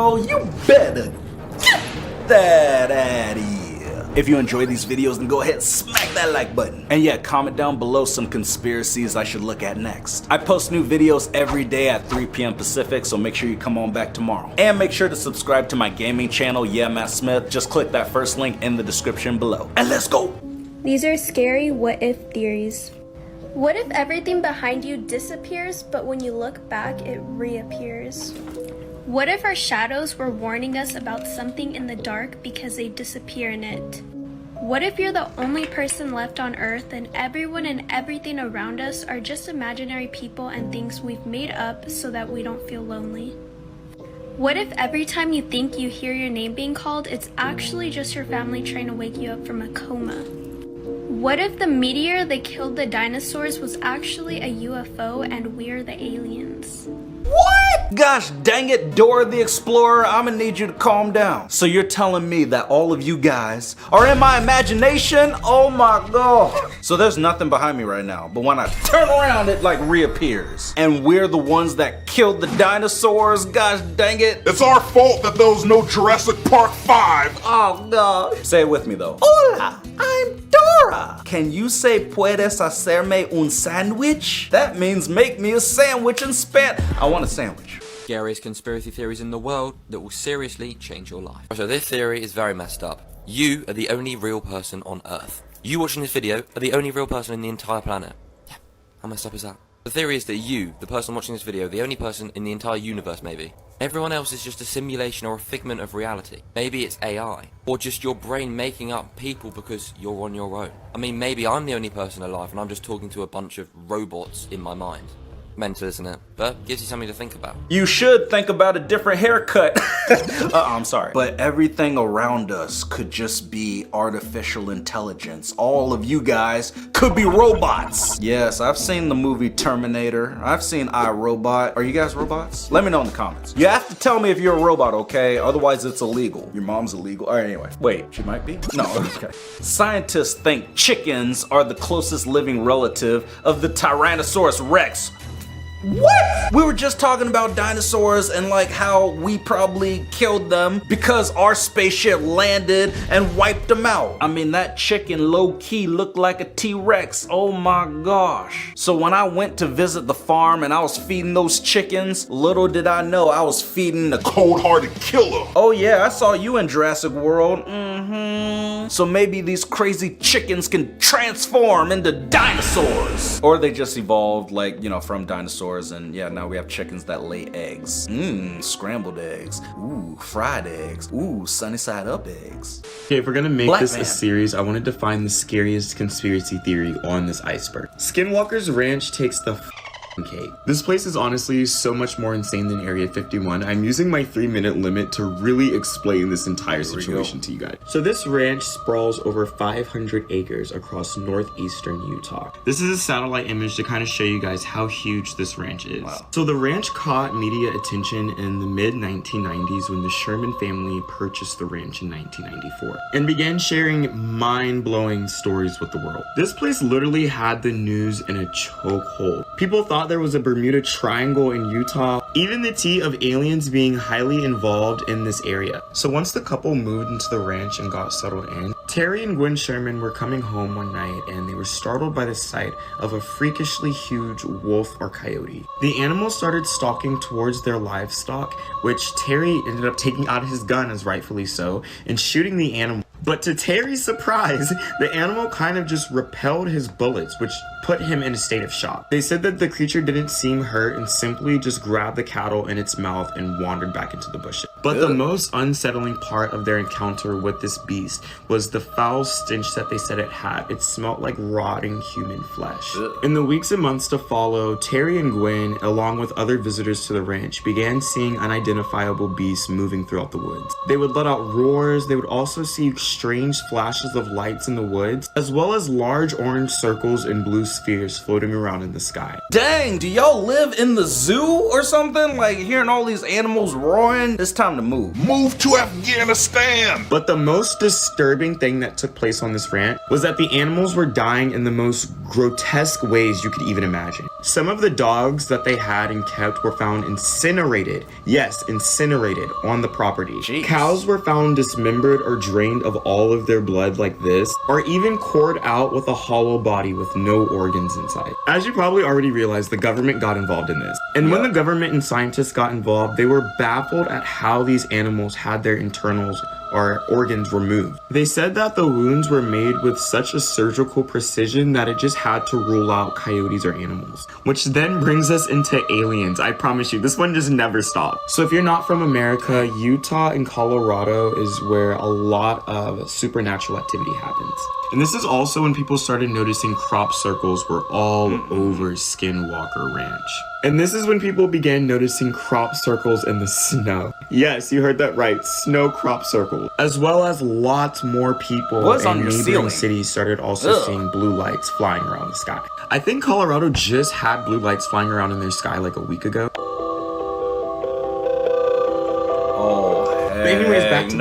so you better get that out of here. If you enjoy these videos, then go ahead and smack that like button. And yeah, comment down below some conspiracies I should look at next. I post new videos every day at 3 p.m. Pacific, so make sure you come on back tomorrow. And make sure to subscribe to my gaming channel, Yeah Matt Smith. Just click that first link in the description below. And let's go! These are scary what-if theories. What if everything behind you disappears, but when you look back, it reappears? What if our shadows were warning us about something in the dark because they disappear in it? What if you're the only person left on Earth and everyone and everything around us are just imaginary people and things we've made up so that we don't feel lonely? What if every time you think you hear your name being called, it's actually just your family trying to wake you up from a coma? What if the meteor that killed the dinosaurs was actually a UFO and we're the aliens? What? Gosh dang it, Dora the Explorer, I'm gonna need you to calm down. So you're telling me that all of you guys are in my imagination? Oh my god. So there's nothing behind me right now, but when I turn around, it like reappears. And we're the ones that killed the dinosaurs? Gosh dang it. It's our fault that there was no Jurassic Park 5. Oh god. Say it with me though. Hola, I'm Dora. Can you say puedes hacerme un sandwich? That means make me a sandwich in Spanish. I want a sandwich. Scariest conspiracy theories in the world that will seriously change your life. So this theory is very messed up. You are the only real person on Earth. You watching this video are the only real person in the entire planet. Yeah, how messed up is that? The theory is that you, the person watching this video, the only person in the entire universe maybe. Everyone else is just a simulation or a figment of reality. Maybe it's AI, or just your brain making up people because you're on your own. I mean, maybe I'm the only person alive and I'm just talking to a bunch of robots in my mind. Mental, isn't it? But gives you something to think about. You should think about a different haircut. I'm sorry. But everything around us could just be artificial intelligence. All of you guys could be robots. Yes, I've seen the movie Terminator. I've seen iRobot. Are you guys robots? Let me know in the comments. You have to tell me if you're a robot, okay? Otherwise it's illegal. Your mom's illegal. All right, anyway. Wait, she might be? No, okay. Scientists think chickens are the closest living relative of the Tyrannosaurus Rex. What? We were just talking about dinosaurs and like how we probably killed them because our spaceship landed and wiped them out. I mean, that chicken low-key looked like a T-Rex. Oh my gosh. So when I went to visit the farm and I was feeding those chickens, little did I know I was feeding the Cold-hearted killer. Oh yeah, I saw you in Jurassic World. So maybe these crazy chickens can transform into dinosaurs. Or they just evolved like, you know, from dinosaurs. And yeah, now we have chickens that lay eggs. Scrambled eggs. Ooh, fried eggs. Ooh, sunny side up eggs. Okay, if we're gonna make Black this man. a series, I wanted to find the scariest conspiracy theory on this iceberg. Skinwalker's Ranch takes the cake. This place is honestly so much more insane than Area 51. I'm using my 3-minute limit to really explain this entire situation to you guys. So this ranch sprawls over 500 acres across northeastern Utah. This is a satellite image to kind of show you guys how huge this ranch is. Wow. So the ranch caught media attention in the mid-1990s when the Sherman family purchased the ranch in 1994 and began sharing mind-blowing stories with the world. This place literally had the news in a chokehold. People thought there was a Bermuda Triangle in Utah, even the tea of aliens being highly involved in this area. So once the couple moved into the ranch and got settled in, Terry and Gwen Sherman were coming home one night and they were startled by the sight of a freakishly huge wolf or coyote. The animal started stalking towards their livestock, which Terry ended up taking out his gun, as rightfully so, and shooting the animal. But to Terry's surprise, the animal kind of just repelled his bullets, which put him in a state of shock. They said that the creature didn't seem hurt and simply just grabbed the cattle in its mouth and wandered back into the bushes. But the most unsettling part of their encounter with this beast was the foul stench that they said it had. It smelled like rotting human flesh. In the weeks and months to follow, Terry and Gwen, along with other visitors to the ranch, began seeing unidentifiable beasts moving throughout the woods. They would let out roars. They would also see strange flashes of lights in the woods, as well as large orange circles and blue spheres floating around in the sky. Dang, do y'all live in the zoo or something? Like hearing all these animals roaring? It's time to move. Move to Afghanistan! But the most disturbing thing that took place on this ranch was that the animals were dying in the most grotesque ways you could even imagine. Some of the dogs that they had and kept were found incinerated. Yes, incinerated on the property. Jeez. Cows were found dismembered or drained of all of their blood like this, or even cored out with a hollow body with no organs inside. As you probably already realized, the government got involved in this. And when the government and scientists got involved, they were baffled at how these animals had their internals or organs removed. They said that the wounds were made with such a surgical precision that it just had to rule out coyotes or animals. Which then brings us into aliens. I promise you, this one just never stopped. So if you're not from America, Utah and Colorado is where a lot of supernatural activity happens. And this is also when people started noticing crop circles were all over Skinwalker Ranch. And this is when people began noticing crop circles in the snow. Yes, you heard that right, snow crop circles. As well as lots more people What's in on your neighboring ceiling? cities started also seeing blue lights flying around the sky. I think Colorado just had blue lights flying around in their sky like a week ago. Oh, But anyways, back to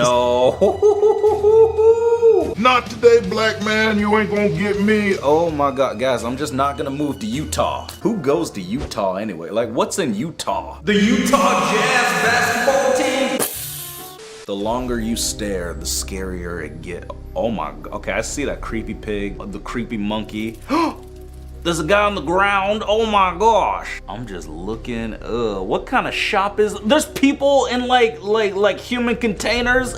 Not today, black man. You ain't gonna get me. Oh my god, guys, I'm just not gonna move to Utah. Who goes to Utah anyway? Like, what's in Utah? The Utah Jazz basketball team! The longer you stare, the scarier it gets. Oh my god. Okay, I see that creepy pig, the creepy monkey. There's a guy on the ground. Oh my gosh. I'm just looking. What kind of shop is? There's people in like human containers.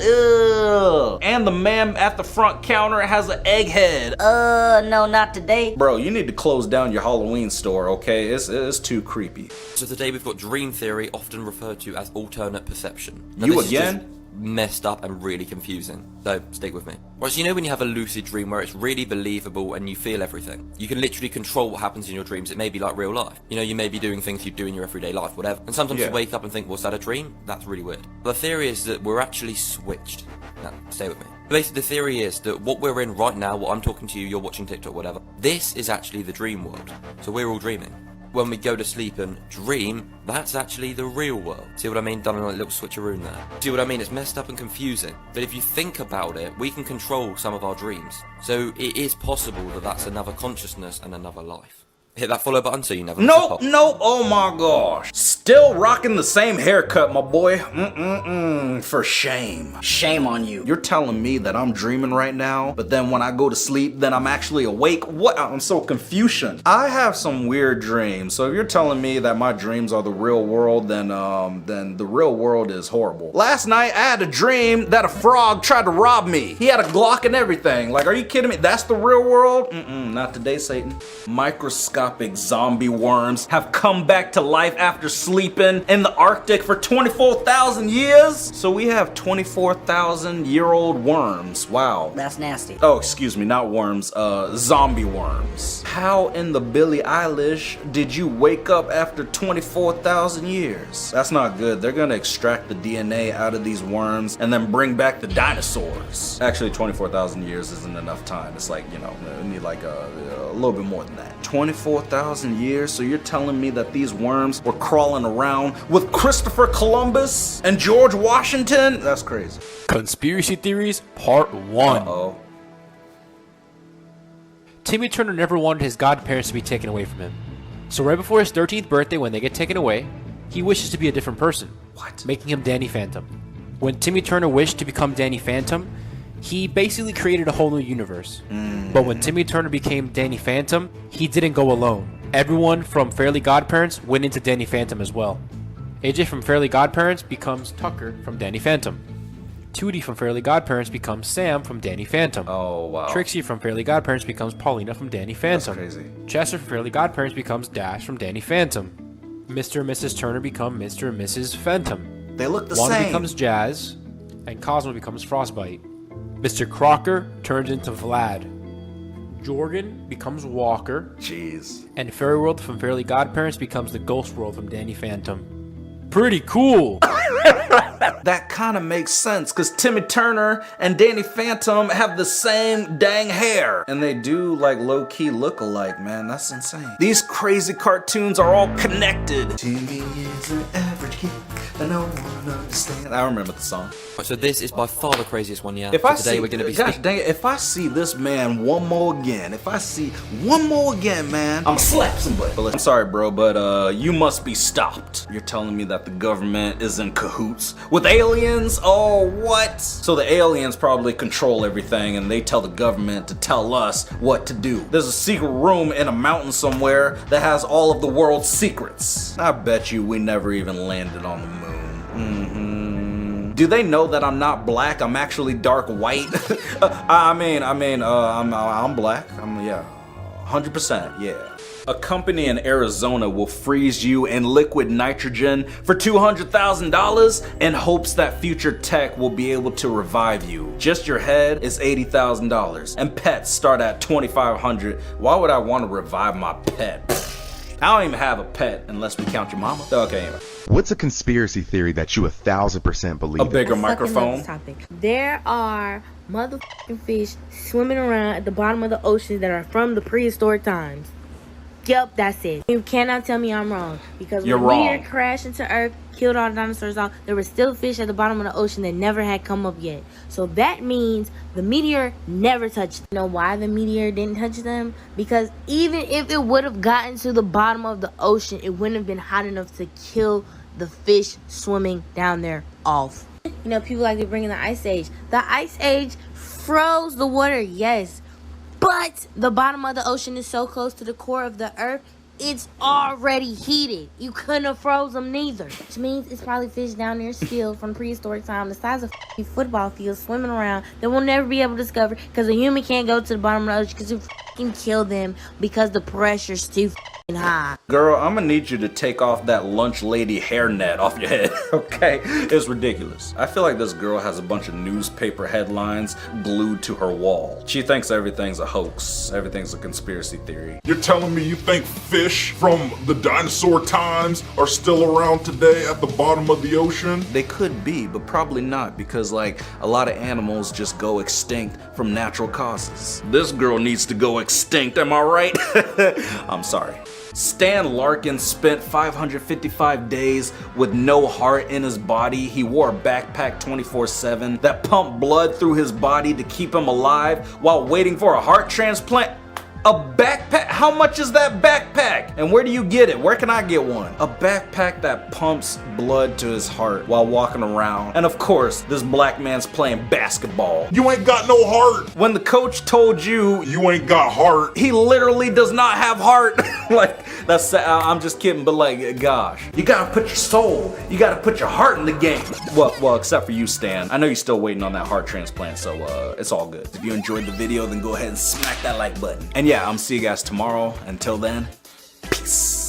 And the man at the front counter has an egg head. No, not today. Bro, you need to close down your Halloween store, okay? It's too creepy. So today we've got dream theory, often referred to as alternate perception. Now, You this is again? just messed up and really confusing, so stick with me. Right, so you know when you have a lucid dream where it's really believable and you feel everything? You can literally control what happens in your dreams. It may be like real life. You know, you may be doing things you do in your everyday life, whatever. And sometimes Yeah. you wake up and think, was that a dream? That's really weird. But the theory is that we're actually switched. Now, stay with me. Basically, the theory is that what we're in right now, what I'm talking to you, you're watching TikTok, whatever, this is actually the dream world. So we're all dreaming. When we go to sleep and dream, that's actually the real world. See what I mean? Done a little switcheroo there. See what I mean? It's messed up and confusing. But if you think about it, we can control some of our dreams. So it is possible that that's another consciousness and another life. Hit that follow button so you never miss a Nope, pop. nope, oh my gosh. Still rocking the same haircut, my boy. For shame. Shame on you. You're telling me that I'm dreaming right now, but then when I go to sleep, then I'm actually awake? What? I'm so confusion. I have some weird dreams, so if you're telling me that my dreams are the real world, then the real world is horrible. Last night, I had a dream that a frog tried to rob me. He had a Glock and everything. Like, are you kidding me? That's the real world? Not today, Satan. Microscopic zombie worms have come back to life after sleeping in the Arctic for 24,000 years. So we have 24,000-year-old worms. Wow. That's nasty. Oh, excuse me, not worms, zombie worms. How in the Billie Eilish did you wake up after 24,000 years? That's not good. They're gonna extract the DNA out of these worms and then bring back the dinosaurs. Actually, 24,000 years isn't enough time. It's like, you know, we need like a little bit more than that. 24,000 years, so you're telling me that these worms were crawling around with Christopher Columbus and George Washington? That's crazy. Conspiracy Theories Part 1. Uh-oh. Timmy Turner never wanted his godparents to be taken away from him. So right before his 13th birthday, when they get taken away, he wishes to be a different person. What? Making him Danny Phantom. When Timmy Turner wished to become Danny Phantom, he basically created a whole new universe. But when Timmy Turner became Danny Phantom, he didn't go alone. Everyone from Fairly Godparents went into Danny Phantom as well. AJ from Fairly Godparents becomes Tucker from Danny Phantom. Tootie from Fairly Godparents becomes Sam from Danny Phantom. Oh, wow. Trixie from Fairly Godparents becomes Paulina from Danny Phantom. That's crazy. Chester from Fairly Godparents becomes Dash from Danny Phantom. Mr. and Mrs. Turner become Mr. and Mrs. Phantom. They look the Wanda same. becomes Jazz, and Cosmo becomes Frostbite. Mr. Crocker turns into Vlad. Jordan becomes Walker, Jeez. and Fairy World from Fairly Godparents becomes the Ghost World from Danny Phantom. Pretty cool! That kind of makes sense, because Timmy Turner and Danny Phantom have the same dang hair. And they do, like, low-key look alike, man. That's insane. These crazy cartoons are all connected. Timmy is an average geek, and no one understand. I remember the song. So this is by far the craziest one, yeah. If So I today see, we're going to be gosh dang it, if I see this man one more again, man, I'm slap somebody. But I'm sorry, bro, but you must be stopped. You're telling me that the government is in cahoots with aliens? Oh, what? So the aliens probably control everything, and they tell the government to tell us what to do. There's a secret room in a mountain somewhere that has all of the world's secrets. I bet you we never even landed on the moon. Do they know that I'm not black? I'm actually dark white. I'm black. Yeah, 100%. Yeah. A company in Arizona will freeze you in liquid nitrogen for $200,000 in hopes that future tech will be able to revive you. Just your head is $80,000, and pets start at $2,500. Why would I want to revive my pet? I don't even have a pet unless we count your mama. Okay, anyway. What's a conspiracy theory that you 1,000% believe A in? bigger microphone. There are motherfucking fish swimming around at the bottom of the ocean that are from the prehistoric times. Yep, that's it. You cannot tell me I'm wrong. Because when the meteor crashed into Earth, killed all the dinosaurs off, there were still fish at the bottom of the ocean that never had come up yet. So that means the meteor never touched them. You know why the meteor didn't touch them? Because even if it would have gotten to the bottom of the ocean, it wouldn't have been hot enough to kill the fish swimming down there off. You know, people like to bring in the Ice Age. The Ice Age froze the water, yes. But the bottom of the ocean is so close to the core of the Earth, it's already heated. You couldn't have froze them neither. Which means it's probably fish down there still from prehistoric time, the size of a football field, swimming around, that we'll never be able to discover because a human can't go to the bottom of the ocean because it can kill them because the pressure's too high. Girl, I'm gonna need you to take off that lunch lady hairnet off your head, okay? It's ridiculous. I feel like this girl has a bunch of newspaper headlines glued to her wall. She thinks everything's a hoax, everything's a conspiracy theory. You're telling me you think fish from the dinosaur times are still around today at the bottom of the ocean? They could be, but probably not, because like a lot of animals just go extinct from natural causes. This girl needs to go extinct, am I right? I'm sorry. Stan Larkin spent 555 days with no heart in his body. He wore a backpack 24/7 that pumped blood through his body to keep him alive while waiting for a heart transplant. A backpack? How much is that backpack? And where do you get it? Where can I get one? A backpack that pumps blood to his heart while walking around. And of course, this black man's playing basketball. You ain't got no heart. When the coach told you you ain't got heart, he literally does not have heart. Like, that's, I'm just kidding, but like, gosh. You gotta put your soul, you gotta put your heart in the game. Well, except for you, Stan. I know you're still waiting on that heart transplant, so it's all good. If you enjoyed the video, then go ahead and smack that like button. And yeah, I'm see you guys tomorrow. Until then, peace.